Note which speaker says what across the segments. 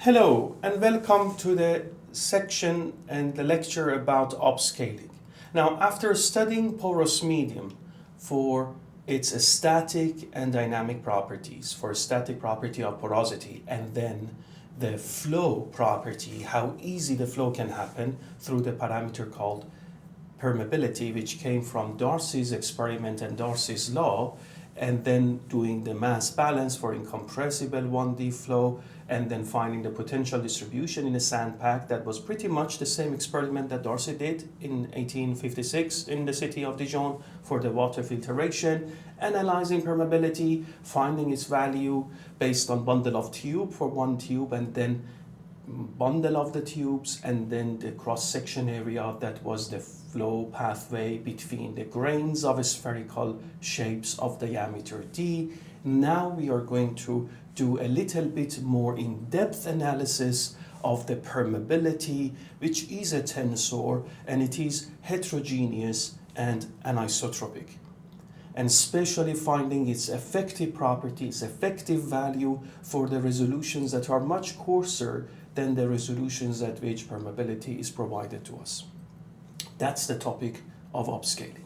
Speaker 1: Hello and welcome to the section and the lecture about upscaling. Now, after studying porous medium for its static and dynamic properties, for static property of porosity, and then the flow property, how easy the flow can happen through the parameter called permeability, which came from Darcy's experiment and Darcy's law, and then doing the mass balance for incompressible 1D flow, and then finding the potential distribution in a sand pack. That was pretty much the same experiment that Darcy did in 1856 in the city of Dijon for the water filtration, analyzing permeability, finding its value based on bundle of tube for one tube, and then bundle of the tubes, and then the cross-section area that was the flow pathway between the grains of spherical shapes of diameter d. Now we are going to do a little bit more in-depth analysis of the permeability, which is a tensor, and it is heterogeneous and anisotropic, and especially finding its effective properties, effective value for the resolutions that are much coarser than the resolutions at which permeability is provided to us. That's the topic of upscaling.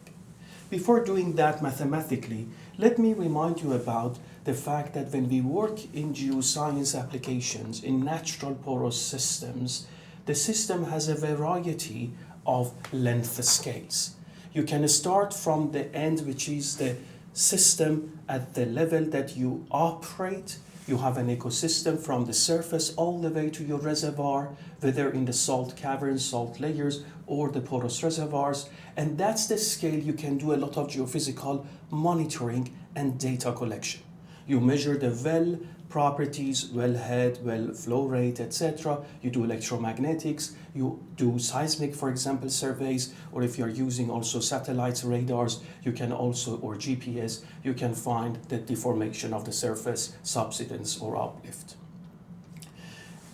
Speaker 1: Before doing that mathematically, let me remind you about the fact that when we work in geoscience applications in natural porous systems, the system has a variety of length scales. You can start from the end, which is the system at the level that you operate. You have an ecosystem from the surface all the way to your reservoir, whether in the salt caverns, salt layers, or the porous reservoirs. And that's the scale you can do a lot of geophysical monitoring and data collection. You measure the well properties, well head, well flow rate, etc. You do electromagnetics, you do seismic, for example, surveys, or if you're using also satellites, radars, you can also, or GPS, you can find the deformation of the surface, subsidence, or uplift.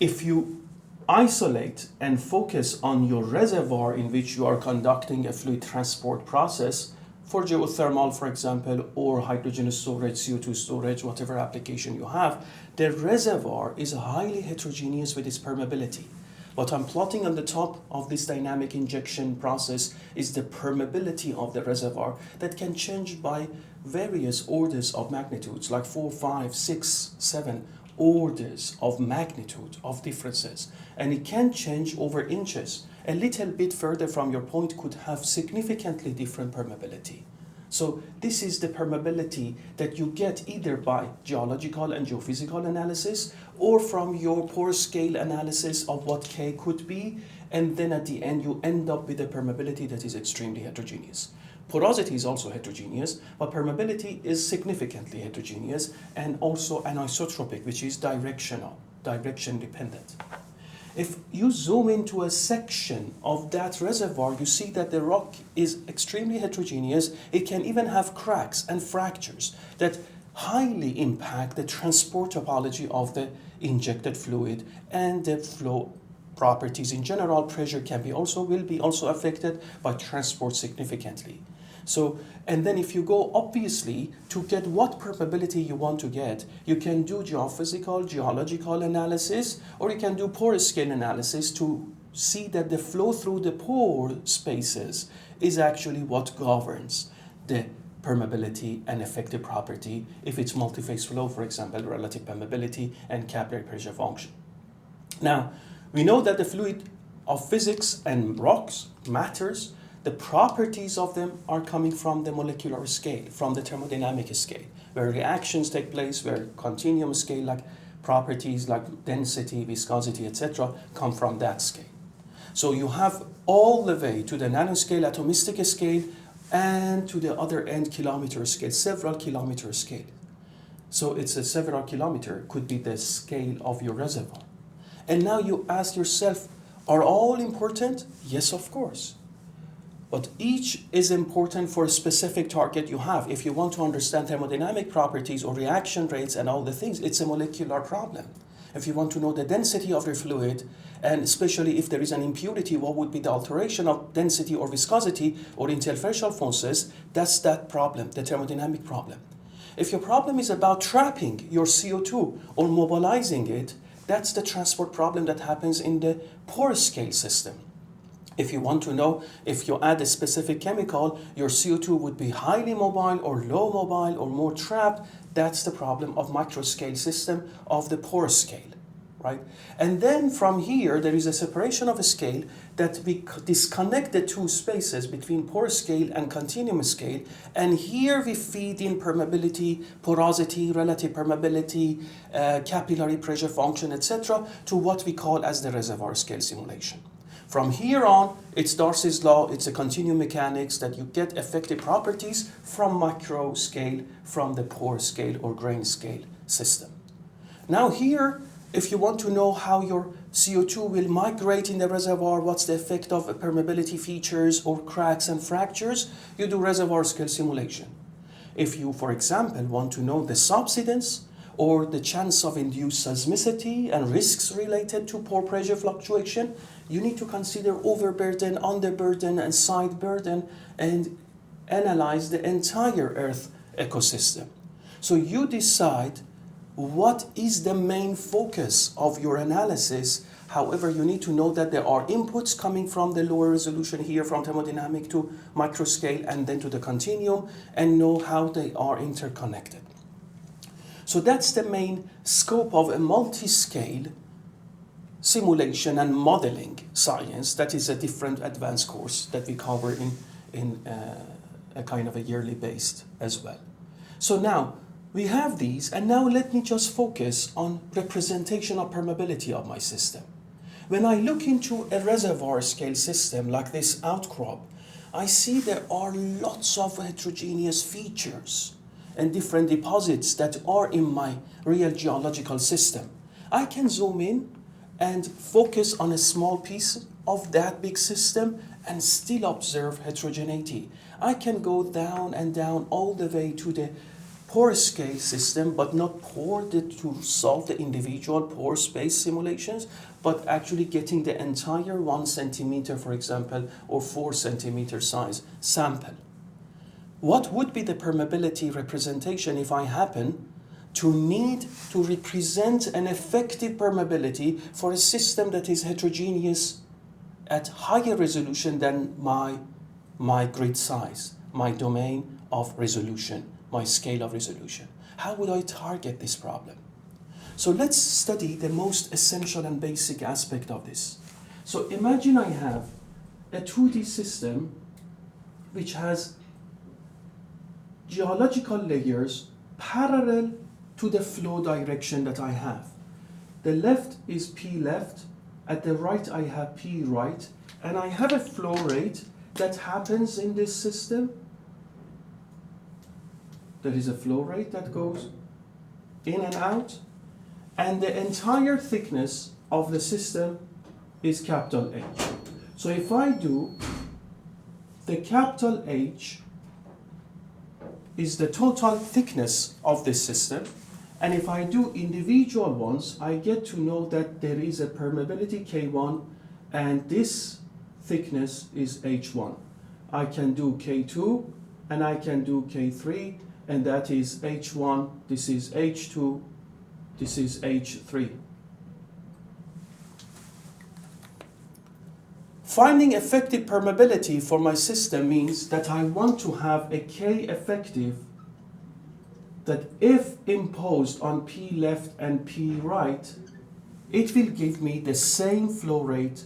Speaker 1: If you isolate and focus on your reservoir in which you are conducting a fluid transport process, for geothermal, for example, or hydrogen storage, CO2 storage, whatever application you have, the reservoir is highly heterogeneous with its permeability. What I'm plotting on the top of this dynamic injection process is the permeability of the reservoir that can change by various orders of magnitudes, like 4, 5, 6, 7 orders of magnitude of differences. And it can change over inches. A little bit further from your point could have significantly different permeability. So this is the permeability that you get either by geological and geophysical analysis or from your porous scale analysis of what K could be, and then at the end you end up with a permeability that is extremely heterogeneous. Porosity is also heterogeneous, but permeability is significantly heterogeneous and also anisotropic, which is directional, direction dependent. If you zoom into a section of that reservoir, you see that the rock is extremely heterogeneous. It can even have cracks and fractures that highly impact the transport topology of the injected fluid and the flow properties. In general, pressure will be also affected by transport significantly. So, and then if you go obviously to get what permeability you want to get, you can do geophysical, geological analysis, or you can do porous scale analysis to see that the flow through the pore spaces is actually what governs the permeability and effective property. If it's multi-phase flow, for example, relative permeability and capillary pressure function. Now, we know that the fluid of physics and rocks matters. The properties of them are coming from the molecular scale, from the thermodynamic scale, where reactions take place, where continuum scale like properties like density, viscosity, etc. come from that scale. So you have all the way to the nanoscale, atomistic scale, and to the other end kilometer scale, several kilometer scale. So it's a several kilometer could be the scale of your reservoir. And now you ask yourself, are all important? Yes, of course. But each is important for a specific target you have. If you want to understand thermodynamic properties or reaction rates and all the things, it's a molecular problem. If you want to know the density of your fluid, and especially if there is an impurity, what would be the alteration of density or viscosity or interfacial forces, that's that problem, the thermodynamic problem. If your problem is about trapping your CO2 or mobilizing it, That's the transport problem that happens in the porous scale system. If you want to know if you add a specific chemical, your CO2 would be highly mobile or low mobile or more trapped. That's the problem of microscale system of the porous scale, right? And then from here, there is a separation of a scale that we disconnect the two spaces between porous scale and continuum scale. And here we feed in permeability, porosity, relative permeability, capillary pressure function, etc. to what we call as the reservoir scale simulation. From here on, it's Darcy's law, it's a continuum mechanics that you get effective properties from macro scale, from the pore scale or grain scale system. Now here, if you want to know how your CO2 will migrate in the reservoir, what's the effect of permeability features or cracks and fractures, you do reservoir scale simulation. If you, for example, want to know the subsidence or the chance of induced seismicity and risks related to pore pressure fluctuation, you need to consider overburden, underburden, and side burden and analyze the entire Earth ecosystem. So you decide what is the main focus of your analysis. However, you need to know that there are inputs coming from the lower resolution here, from thermodynamic to microscale and then to the continuum, and know how they are interconnected. So that's the main scope of a multi-scale simulation and modeling science. That is a different advanced course that we cover in a kind of a yearly based as well. So now we have these, and now let me just focus on representation of permeability of my system. When I look into a reservoir scale system like this outcrop, I see there are lots of heterogeneous features and different deposits that are in my real geological system. I can zoom in and focus on a small piece of that big system and still observe heterogeneity. I can go down and down all the way to the pore scale system, but not to solve the individual pore space simulations, but actually getting the entire 1 centimeter, for example, or 4 centimeter size sample. What would be the permeability representation if I happen to need to represent an effective permeability for a system that is heterogeneous at higher resolution than my grid size, my domain of resolution, my scale of resolution? How would I target this problem? So let's study the most essential and basic aspect of this. So imagine I have a 2D system which has geological layers parallel to the flow direction that I have. The left is P left, at the right I have P right, and I have a flow rate that happens in this system. There is a flow rate that goes in and out, and the entire thickness of the system is capital H. So if I do the capital H is the total thickness of this system, and if I do individual ones, I get to know that there is a permeability K1 and this thickness is H1. I can do K2 and I can do K3, and that is H1, this is H2, this is H3. Finding effective permeability for my system means that I want to have a K effective that if imposed on P left and P right, it will give me the same flow rate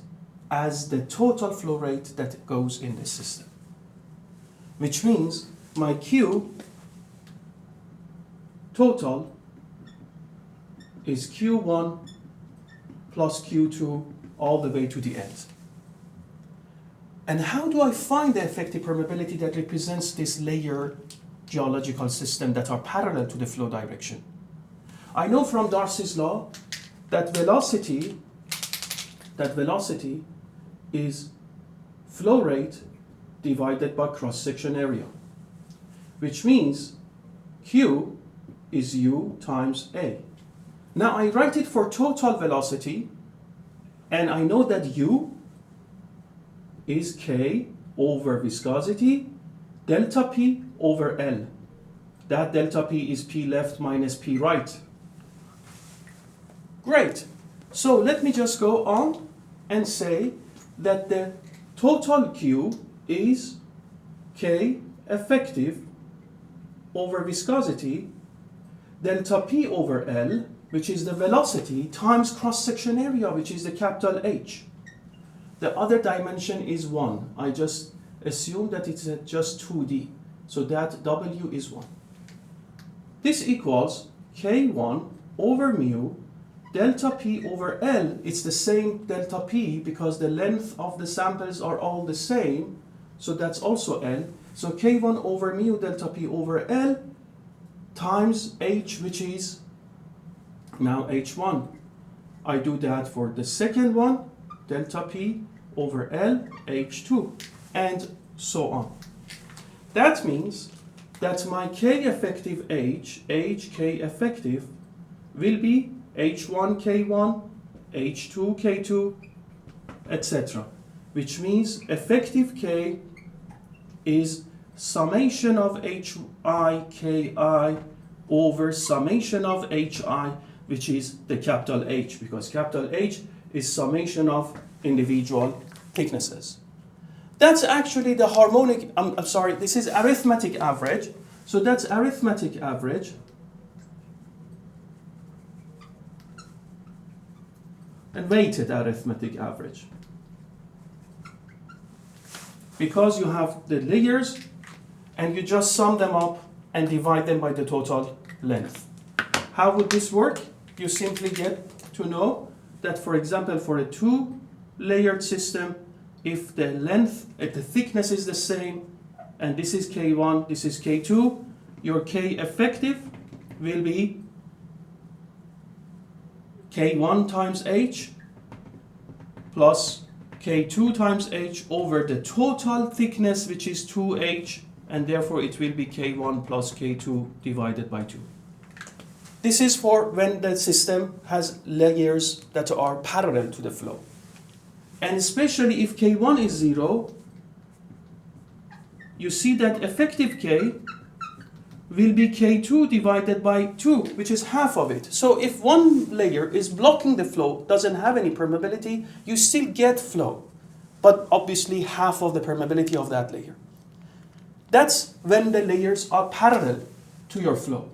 Speaker 1: as the total flow rate that goes in the system. Which means my Q total is Q1 plus Q2 all the way to the end. And how do I find the effective permeability that represents this layered geological system that are parallel to the flow direction? I know from Darcy's law that velocity is flow rate divided by cross-section area, which means Q is U times A. Now I write it for total velocity, and I know that U is K over viscosity, delta P over L. That delta P is P left minus P right. Great. So let me just go on and say that the total Q is K effective over viscosity delta P over L, which is the velocity, times cross-section area, which is the capital H. The other dimension is 1. I just assume that it's just 2D. So that W is 1. This equals K1 over mu delta P over L. It's the same delta P because the length of the samples are all the same. So that's also L. So K1 over mu delta P over L times H, which is now H1. I do that for the second one, delta P over L, H2, and so on. That means that my K effective H K effective, will be H1 K1, H2 K2, etc. Which means effective K is summation of HI Ki over summation of HI, which is the capital H, because capital H is summation of individual thicknesses. That's actually the harmonic, I'm sorry, this is arithmetic average. So that's arithmetic average. And weighted arithmetic average. Because you have the layers and you just sum them up and divide them by the total length. How would this work? You simply get to know that, for example, for a two-layered system, if the length, if the thickness is the same, and this is K1, this is K2, your K effective will be K1 times H plus K2 times H over the total thickness, which is 2H, and therefore it will be K1 plus K2 divided by 2. This is for when the system has layers that are parallel to the flow. And especially if K1 is 0, you see that effective K will be K2 divided by 2, which is half of it. So if one layer is blocking the flow, doesn't have any permeability, you still get flow, but obviously half of the permeability of that layer. That's when the layers are parallel to your flow.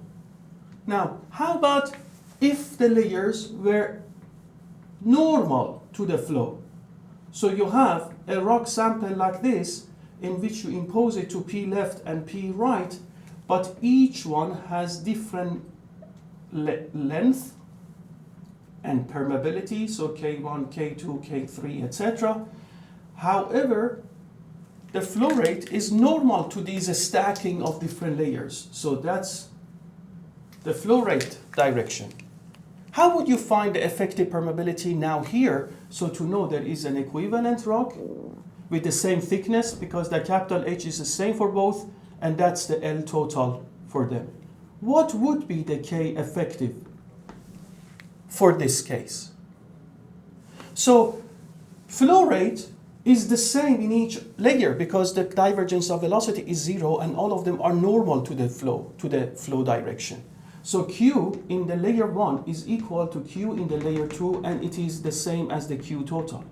Speaker 1: Now, how about if the layers were normal to the flow? So you have a rock sample like this, in which you impose it to P left and P right, but each one has different length and permeability, so K1, K2, K3, etc. However, the flow rate is normal to these stacking of different layers. So that's the flow rate direction. How would you find the effective permeability now here? So to know there is an equivalent rock with the same thickness, because the capital H is the same for both, and that's the L total for them. What would be the K effective for this case? So flow rate is the same in each layer because the divergence of velocity is 0 and all of them are normal to the flow direction. So Q in the layer 1 is equal to Q in the layer 2, and it is the same as the Q total.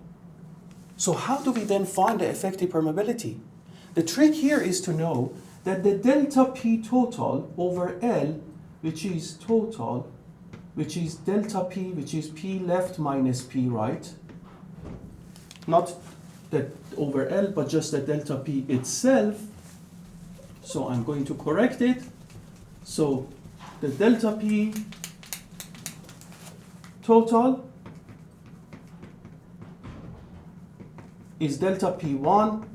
Speaker 1: So how do we then find the effective permeability? The trick here is to know that the delta P total over L, which is total, which is delta P, which is P left minus P right, not the over L, but just the delta P itself. So I'm going to correct it. So the delta P total is delta P1,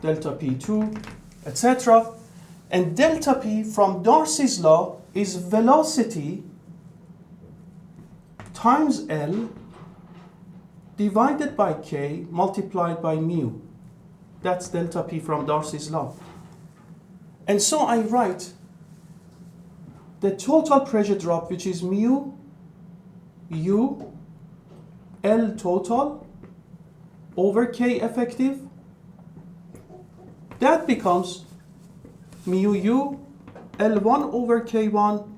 Speaker 1: delta P2, etc. And delta P from Darcy's law is velocity times L divided by K multiplied by mu. That's delta P from Darcy's law. And so I write the total pressure drop, which is mu U L total over K effective. That becomes mu U L1 over K1,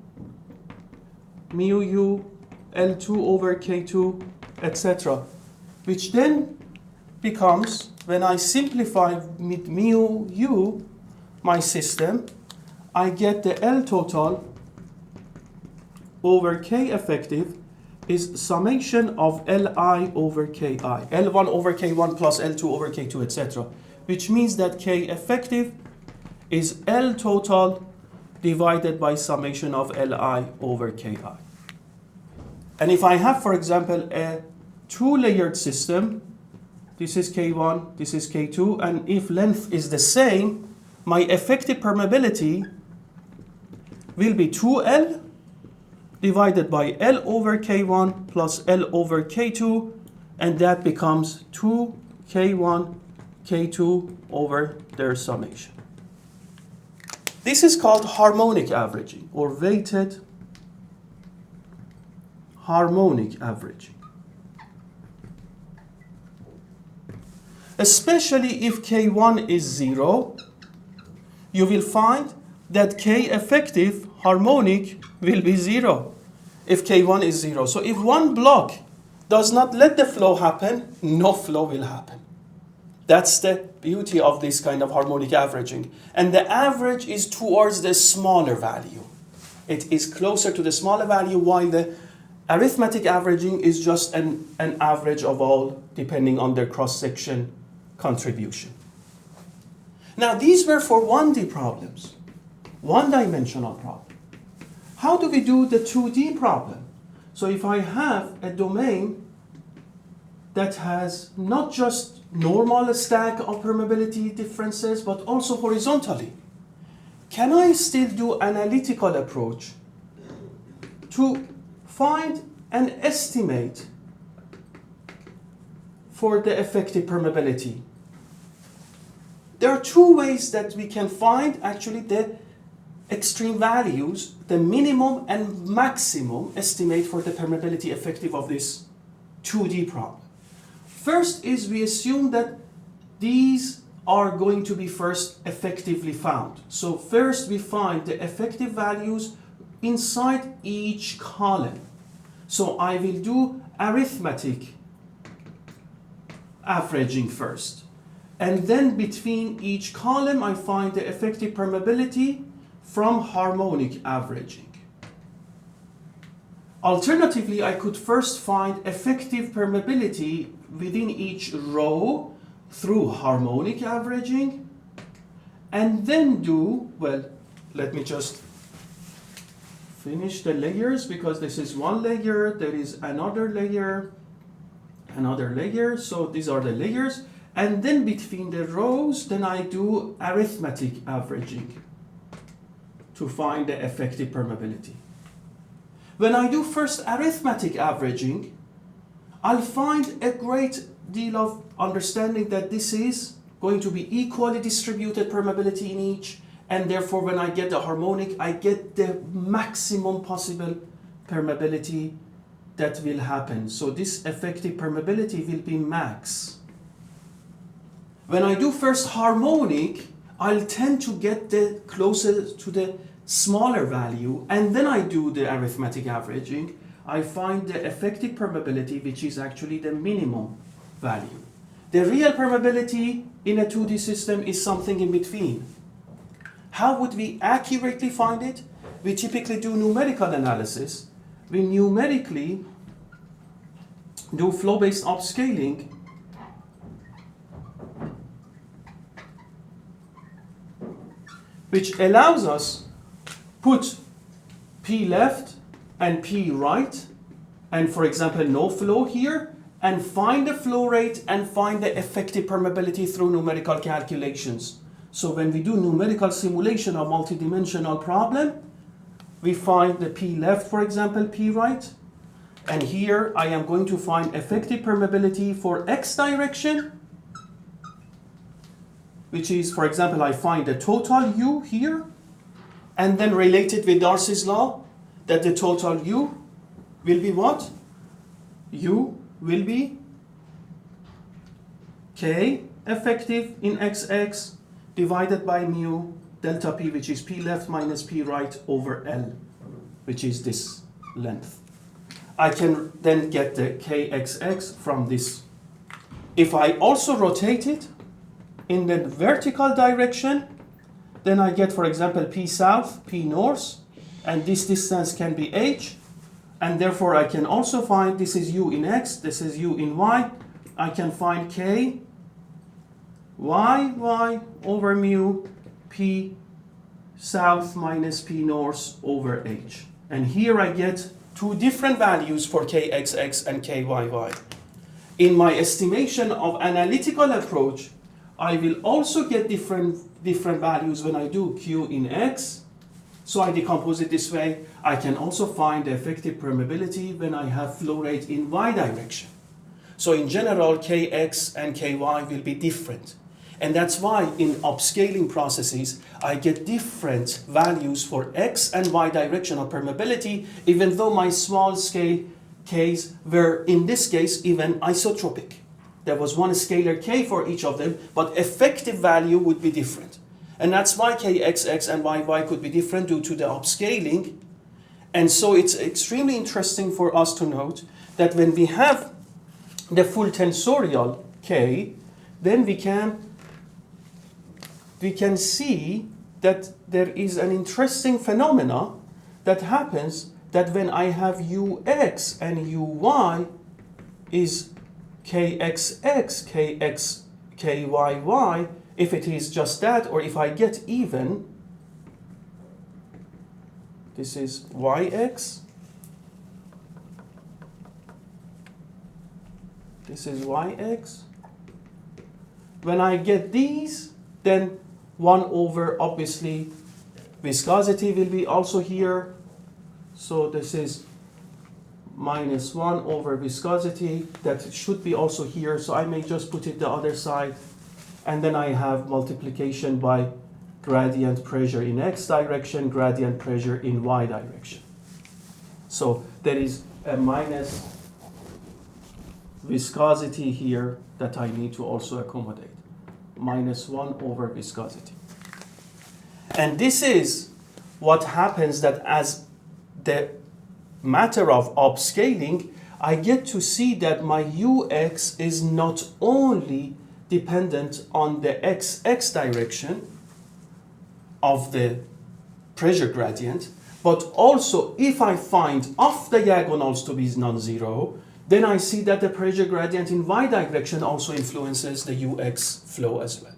Speaker 1: mu U L2 over K2, etc. Which then becomes, when I simplify with mu u my system, I get the L total over K effective is summation of Li over Ki, L1 over K1 plus L2 over K2, etc. Which means that K effective is L total divided by summation of Li over Ki. And if I have, for example, a two-layered system, this is K1, this is K2, and if length is the same, my effective permeability will be 2L divided by L over K1 plus L over K2, and that becomes 2K1, K2 over their summation. This is called harmonic averaging or weighted harmonic averaging. Especially if K1 is 0, you will find that K effective harmonic will be 0 if K1 is 0. So if one block does not let the flow happen, no flow will happen. That's the beauty of this kind of harmonic averaging. And the average is towards the smaller value. It is closer to the smaller value, while the arithmetic averaging is just an average of all, depending on their cross-section contribution. Now, these were for 1D problems, one-dimensional problem. How do we do the 2D problem? So if I have a domain that has not just normal stack of permeability differences, but also horizontally, can I still do analytical approach to find an estimate for the effective permeability? There are two ways that we can find actually the extreme values, the minimum and maximum estimate for the permeability effective of this 2D problem. First is we assume that these are going to be first effectively found. So first we find the effective values inside each column. So I will do arithmetic averaging first. And then between each column I find the effective permeability from harmonic averaging. Alternatively, I could first find effective permeability within each row through harmonic averaging, and then do, well, let me just finish the layers, because this is one layer, there is another layer, so these are the layers, and then between the rows, then I do arithmetic averaging to find the effective permeability. When I do first arithmetic averaging, I'll find a great deal of understanding that this is going to be equally distributed permeability in each, and therefore when I get the harmonic, I get the maximum possible permeability that will happen. So this effective permeability will be max. When I do first harmonic, I'll tend to get the closer to the smaller value, and then I do the arithmetic averaging. I find the effective permeability, which is actually the minimum value. The real permeability in a 2D system is something in between. How would we accurately find it? We typically do numerical analysis. We numerically do flow-based upscaling which allows us put P left and P right, and for example no flow here, and find the flow rate and find the effective permeability through numerical calculations. So when we do numerical simulation of multidimensional problem, we find the P left, for example, P right, and here I am going to find effective permeability for X direction, which is, for example, I find the total U here, and then related with Darcy's law, that the total U will be what? U will be K effective in XX divided by mu delta P, which is P left minus P right over L, which is this length. I can then get the kxx from this. If I also rotate it in the vertical direction, then I get, for example, P south, P north, and this distance can be h, and therefore I can also find, this is u in x, this is u in y, I can find k y over mu P south minus P north over h. And here I get two different values for kxx and kyy. In my estimation of analytical approach, I will also get different values when I do q in x. So I decompose it this way. I can also find the effective permeability when I have flow rate in y direction. So in general, kx and ky will be different. And that's why in upscaling processes, I get different values for x and y directional permeability, even though my small scale k's were, in this case, even isotropic. There was one scalar k for each of them, but effective value would be different. And that's why kxx and yy could be different due to the upscaling. And so it's extremely interesting for us to note that when we have the full tensorial k, then we can see that there is an interesting phenomena that happens, that when I have ux and uy is kxx, kyy, if it is just that, or if I get even, this is yx, this is yx. When I get these, then 1 over, obviously, viscosity will be also here. So this is minus 1 over viscosity. That should be also here. So I may just put it the other side. And then I have multiplication by gradient pressure in x direction, gradient pressure in y direction. So there is a minus viscosity here that I need to also accommodate. Minus 1 over viscosity. And this is what happens, that as the matter of upscaling, I get to see that my ux is not only dependent on the xx direction of the pressure gradient, but also if I find off diagonals to be non-zero, then I see that the pressure gradient in y direction also influences the ux flow as well.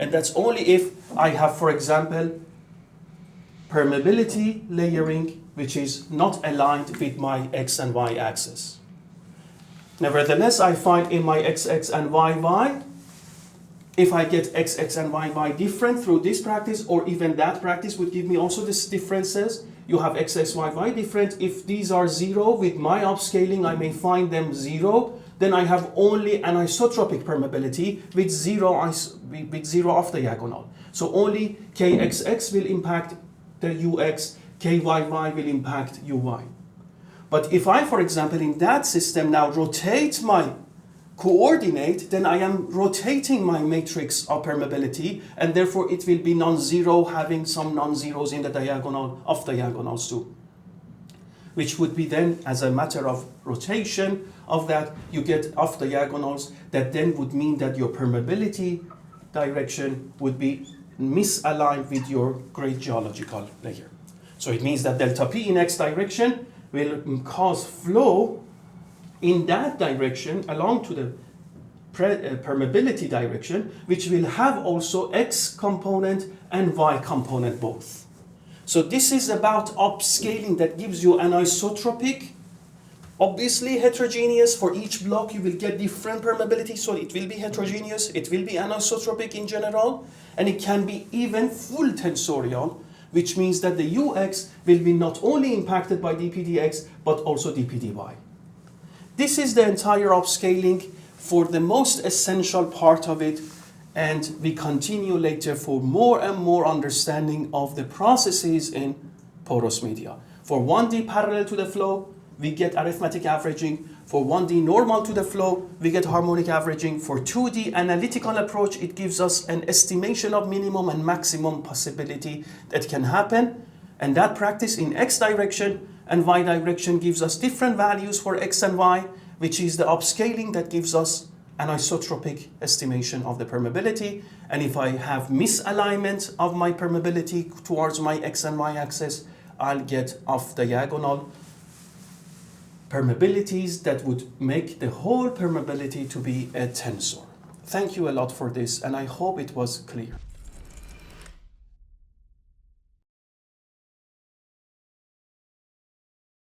Speaker 1: And that's only if I have, for example, permeability layering, which is not aligned with my x and y axis. Nevertheless, I find in my xx and yy, if I get xx and yy different through this practice, or even that practice would give me also these differences. You have xx, yy different. If these are 0, with my upscaling, I may find them 0. Then I have only anisotropic permeability with 0 off diagonal. So only kxx will impact the ux, kyy will impact uy. But if I, for example, in that system now rotate my coordinate, then I am rotating my matrix of permeability, and therefore it will be non-zero, having some non-zeros in the diagonal, off diagonals too. Which would be then, as a matter of rotation of that, you get off diagonals, that then would mean that your permeability direction would be misaligned with your great geological layer. So it means that delta P in x direction will cause flow in that direction along to the permeability direction, which will have also x component and y component both. So this is about upscaling that gives you anisotropic, obviously heterogeneous. For each block you will get different permeability, so it will be heterogeneous, it will be anisotropic in general, and it can be even full tensorial, which means that the ux will be not only impacted by dpdx, but also dpdy. This is the entire upscaling for the most essential part of it, and we continue later for more and more understanding of the processes in porous media. For 1D parallel to the flow, we get arithmetic averaging. For 1D normal to the flow, we get harmonic averaging. For 2D analytical approach, it gives us an estimation of minimum and maximum possibility that can happen. And that practice in x direction, and y direction gives us different values for x and y, which is the upscaling that gives us an isotropic estimation of the permeability. And if I have misalignment of my permeability towards my x and y axis, I'll get off diagonal permeabilities that would make the whole permeability to be a tensor. Thank you a lot for this, and I hope it was clear.